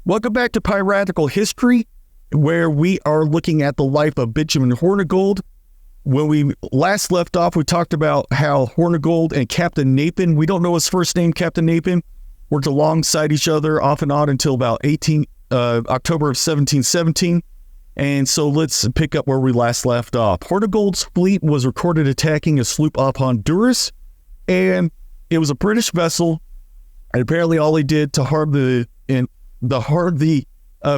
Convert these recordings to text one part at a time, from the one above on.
Welcome back to Piratical History, where we are looking at the life of Benjamin Hornigold. When we last left off, we talked about how Hornigold and Captain Napin, we don't know his first name, Captain Napin, worked alongside each other off and on until about October of 1717. And so let's pick up where we last left off. Hornigold's fleet was recorded attacking a sloop off Honduras, and it was a British vessel. And apparently all they did to harm the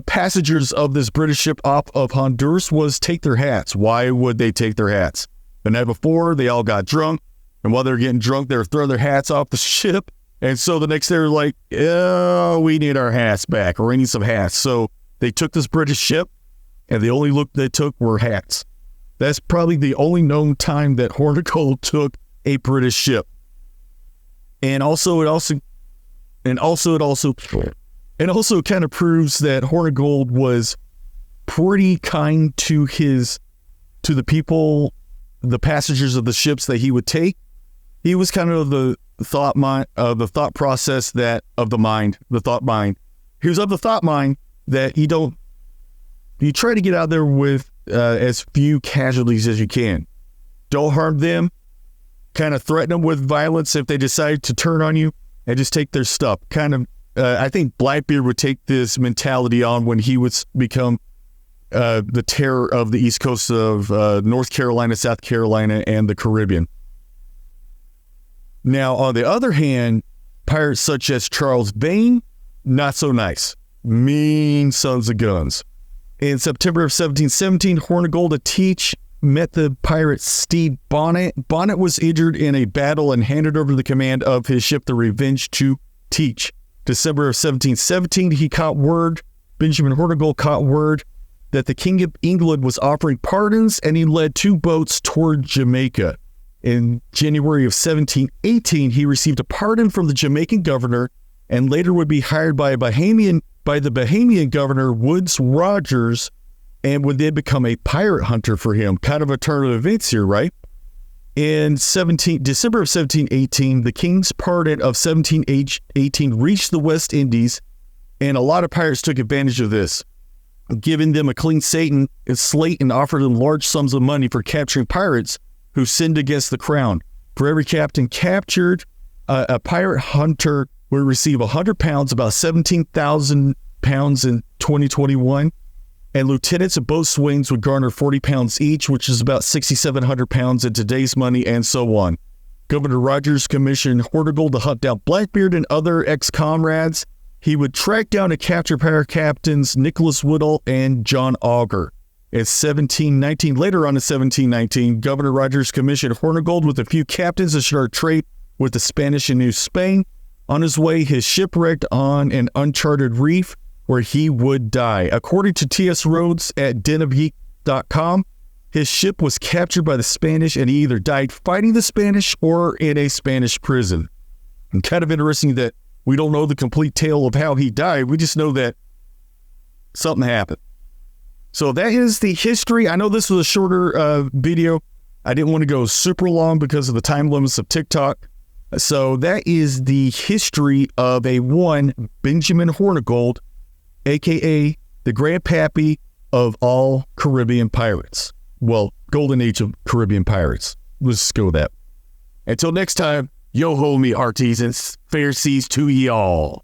passengers of this British ship off of Honduras was take their hats. Why would they take their hats? The night before, they all got drunk, and while they were getting drunk, they were throwing their hats off the ship. And so the next day, they're like, oh, we need our hats back, or we need some hats. So they took this British ship, and the only look they took were hats. That's probably the only known time that Hornigold took a British ship. And also it kind of proves that Hornigold was pretty kind to the people, the passengers of the ships that he would take. He was kind of the thought mind. He was of the thought mind that you try to get out there with as few casualties as you can. Don't harm them. Kind of threaten them with violence if they decide to turn on you, and just take their stuff. I think Blackbeard would take this mentality on when he would become the terror of the east coast of North Carolina, South Carolina, and the Caribbean. Now, on the other hand, pirates such as Charles Vane, not so nice. Mean sons of guns. In September of 1717, Hornigold at Thache met the pirate Stede Bonnet. Bonnet was injured in a battle and handed over the command of his ship, the Revenge, to Thache. December of 1717, Benjamin Hornigold caught word that the King of England was offering pardons, and he led 2 boats toward Jamaica. In January of 1718, he received a pardon from the Jamaican governor, and later would be hired by the Bahamian governor, Woodes Rogers, and would then become a pirate hunter for him. Kind of a turn of events here, right? In December of 1718, the King's Pardon of 1718 reached the West Indies, and a lot of pirates took advantage of this, giving them a clean slate and offered them large sums of money for capturing pirates who sinned against the crown. For every captain captured, a pirate hunter would receive 100 pounds, about 17,000 pounds in 2021, and lieutenants and boatswains would garner 40 pounds each, which is about 6,700 pounds in today's money, and so on. Governor Rogers commissioned Hornigold to hunt down Blackbeard and other ex-comrades. He would track down and capture pirate captains Nicholas Woodall and John Auger. Later on in 1719, Governor Rogers commissioned Hornigold with a few captains to start trade with the Spanish in New Spain. On his way, his ship wrecked on an uncharted reef where he would die. According to T.S. Rhodes at denofgeek.com, his ship was captured by the Spanish, and he either died fighting the Spanish or in a Spanish prison. And kind of interesting that we don't know the complete tale of how he died. We just know that something happened. So that is the history. I know this was a shorter video. I didn't want to go super long because of the time limits of TikTok. So that is the history of Benjamin Hornigold, a.k.a. the grandpappy of all Caribbean pirates. Well, golden age of Caribbean pirates. Let's just go with that. Until next time, yo ho me artisans, fair seas to ye all.